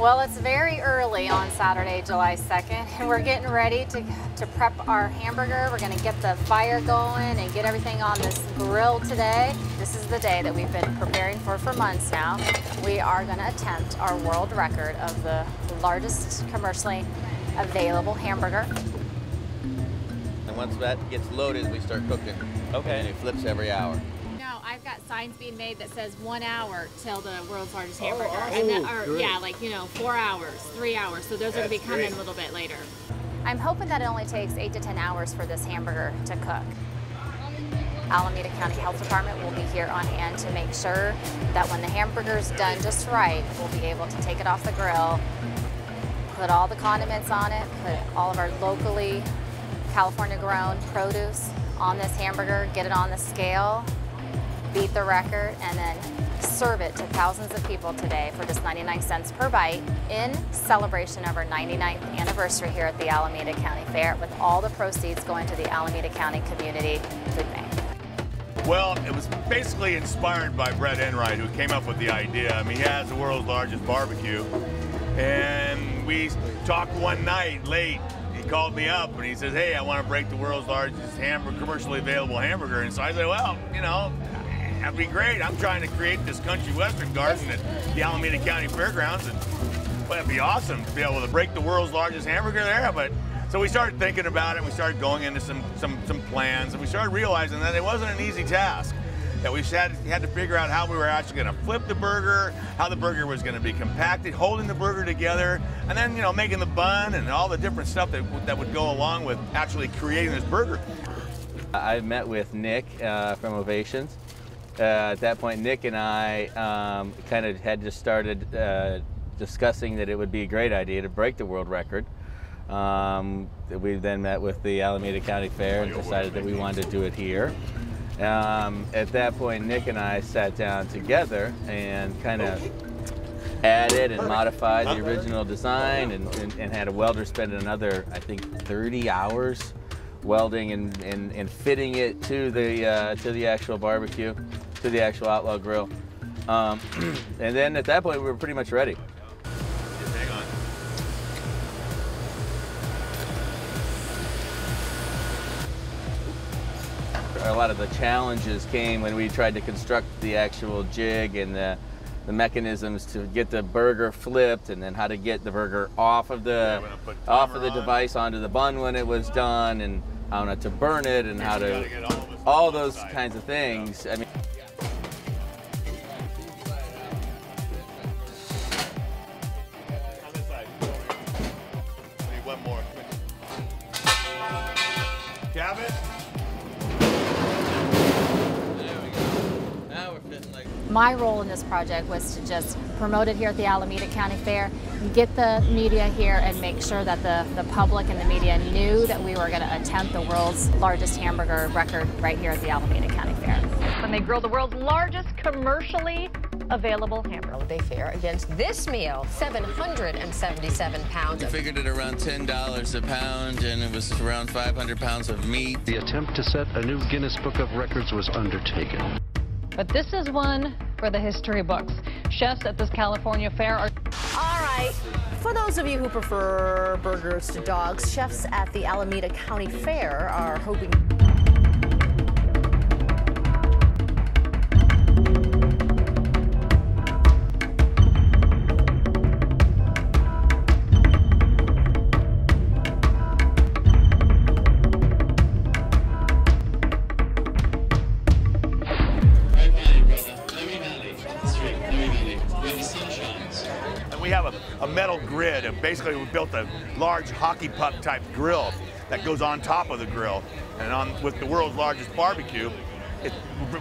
Well, it's very early on Saturday, July 2nd, and we're getting ready to prep our hamburger. We're going to get the fire going and get everything on this grill today. This is the day that we've been preparing for months now. We are going to attempt our world record of the largest commercially available hamburger. And once that gets loaded, we start cooking. Okay. And it flips every hour. I've got signs being made that says 1 hour till the world's largest hamburger. Yeah, like, 4 hours, 3 hours. So those are going to be coming a little bit later. I'm hoping that it only takes 8 to 10 hours for this hamburger to cook. Alameda County Health Department will be here on hand to make sure that when the hamburger's done just right, we'll be able to take it off the grill, put all the condiments on it, put all of our locally California grown produce on this hamburger, get it on the scale, beat the record, and then serve it to thousands of people today for just 99 cents per bite in celebration of our 99th anniversary here at the Alameda County Fair, with all the proceeds going to the Alameda County Community Food Bank. Well, it was basically inspired by Brett Enright, who came up with the idea. I mean, he has the world's largest barbecue, and we talked one night late. He called me up and he says, "Hey, I want to break the world's largest commercially available hamburger." And so I said, "Well, that'd be great. I'm trying to create this country western garden at the Alameda County Fairgrounds, and well, it'd be awesome to be able to break the world's largest hamburger there." But so we started thinking about it. We started going into some plans, and we started realizing that it wasn't an easy task. That we had to figure out how we were actually going to flip the burger, how the burger was going to be compacted, holding the burger together, and then making the bun and all the different stuff that would go along with actually creating this burger. I met with Nick from Ovations. At that point, Nick and I kind of had just started discussing that it would be a great idea to break the world record. We then met with the Alameda County Fair and decided that we wanted to do it here. At that point, Nick and I sat down together and kind of added and modified the original design and had a welder spend another, I think, 30 hours welding and fitting it to the actual barbecue, to the actual Outlaw grill. And then at that point, we were pretty much ready. Hang on. A lot of the challenges came when we tried to construct the actual jig and the mechanisms to get the burger flipped, and then how to get the burger off of the device onto the bun when it was done, and how not to burn it, and how to all those kinds of things. I mean, on this side. Need one more. Cabot. My role in this project was to just promote it here at the Alameda County Fair, get the media here, and make sure that the public and the media knew that we were going to attempt the world's largest hamburger record right here at the Alameda County Fair. When they grill the world's largest commercially available hamburger. Holiday Fair against this meal, 777 pounds. We figured it around $10 a pound, and it was around 500 pounds of meat. The attempt to set a new Guinness Book of Records was undertaken. But this is one for the history books. Chefs at this California fair are... All right, for those of you who prefer burgers to dogs, chefs at the Alameda County Fair are hoping... We have a metal grid, and basically we built a large hockey puck type grill that goes on top of the grill. And with the world's largest barbecue,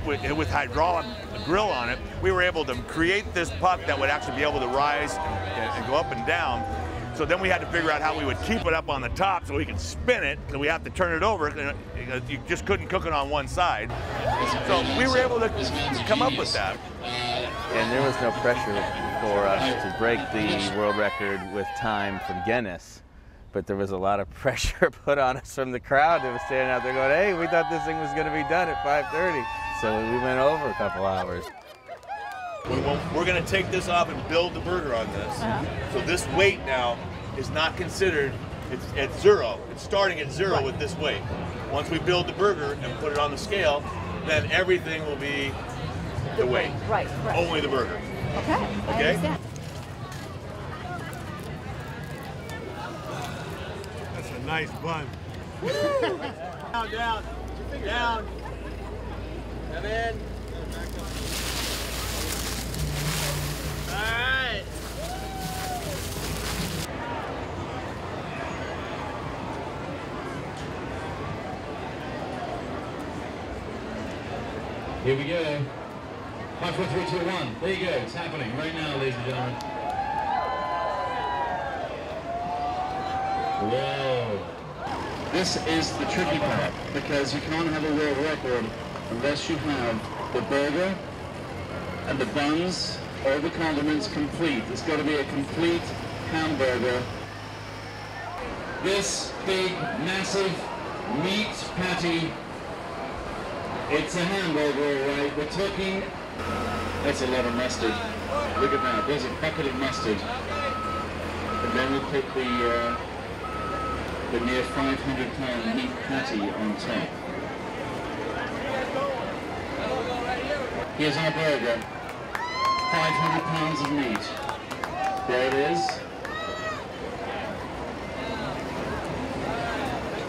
with hydraulic grill on it, we were able to create this puck that would actually be able to rise and go up and down. So then we had to figure out how we would keep it up on the top so we could spin it, so we have to turn it over. You just couldn't cook it on one side. So we were able to come up with that. and there was no pressure for us to break the world record with time from Guinness. But there was a lot of pressure put on us from the crowd that was standing out there going, hey, we thought this thing was going to be done at 5:30. So we went over a couple hours. We're going to take this off and build the burger on this. So this weight now is not considered, it's at 0. It's starting at 0 with this weight. Once we build the burger and put it on the scale, then everything will be the weight. Right. Only the burger. Okay. I understand. That's a nice bun. Down. Come in. All right. Here we go. 5, 4, 3, 2, 1. There you go. It's happening right now, ladies and gentlemen. Whoa. This is the tricky part, because you can't have a world record unless you have the burger and the buns, all the condiments complete. It's got to be a complete hamburger. This big, massive meat patty, it's a hamburger, all right. We're talking, that's a lot of mustard. Look at that, there's a bucket of mustard. And then we'll put the near 500-pound meat patty on top. Here's our burger, 500 pounds of meat. There it is.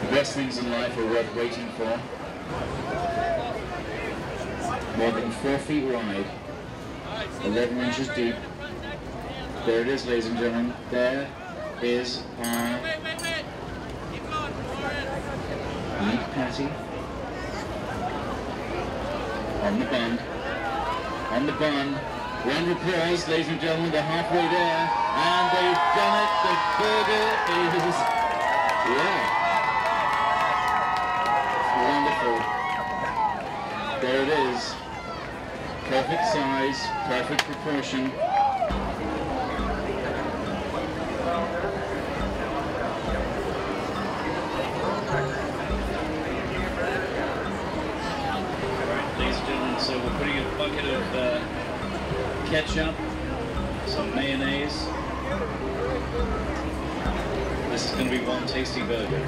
The best things in life are worth waiting for. More than 4 feet wide, 11 inches deep. There it is, ladies and gentlemen. There is our meat patty on the bun. On the bun. Round of applause, ladies and gentlemen. They're halfway there, and they've done it. The burger is, wonderful. There it is. Perfect size, perfect proportion. Ladies and gentlemen, so we're putting a bucket of ketchup, some mayonnaise. This is going to be one tasty burger.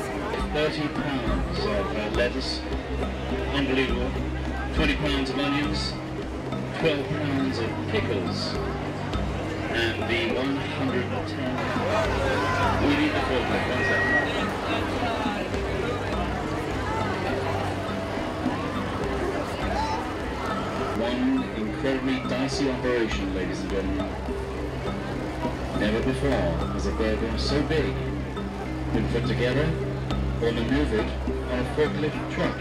30 pounds of lettuce, unbelievable. 20 pounds of onions, 12 pounds of pickles, and the 110. We need the full pack, one second. One incredibly dicey operation, ladies and gentlemen. Never before has a burger so big been put together or maneuvered on a forklift truck.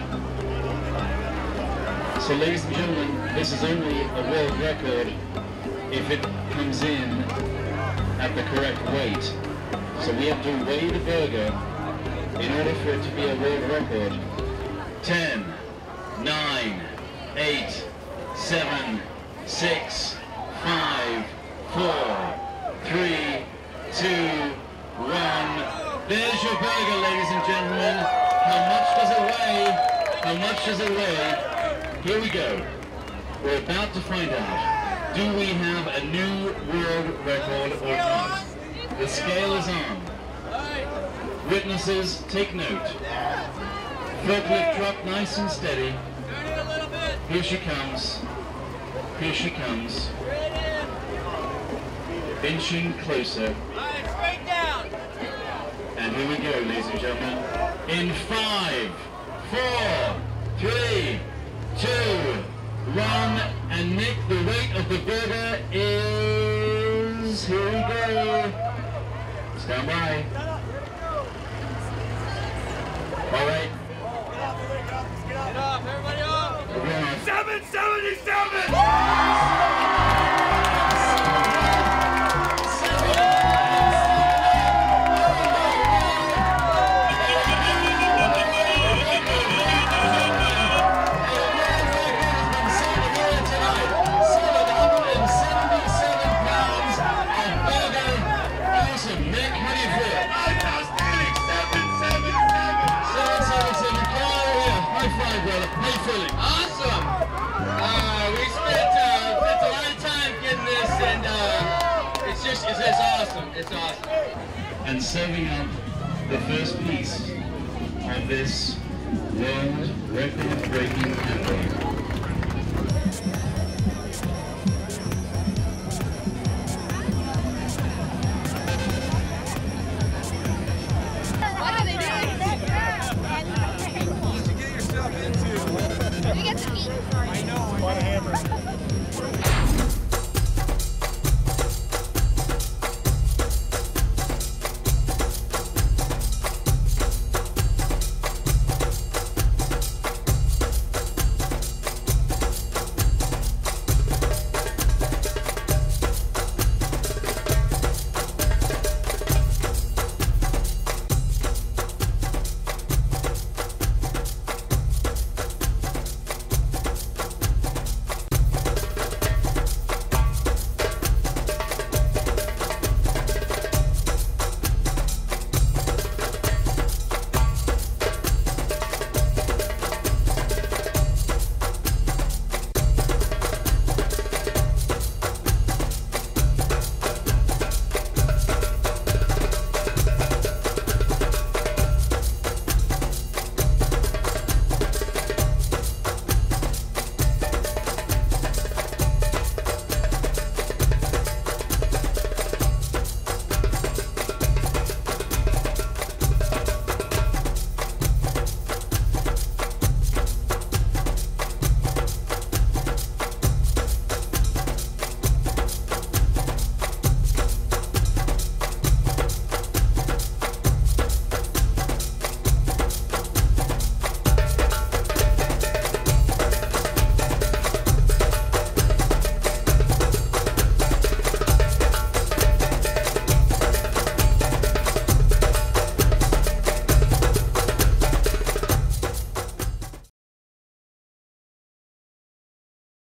So ladies and gentlemen, this is only a world record if it comes in at the correct weight. So we have to weigh the burger in order for it to be a world record. 10, 9, 8, 7, 6, 5, 4, 3, 2, 1. There's your burger, ladies and gentlemen. How much does it weigh? How much does it weigh? Here we go. We're about to find out. Do we have a new world record or not? The scale is on. Witnesses, take note. Forklift truck nice and steady. Here she comes. Here she comes. Inching closer. And here we go, ladies and gentlemen. In 5, 4, 3, 2, 1. And Nick, the weight of the burger is... Here we go. Stand by. All right. Get off, everybody off! 777! Awesome! We spent just, it's awesome. It's awesome. And serving up the first piece of this world record-breaking hamburger.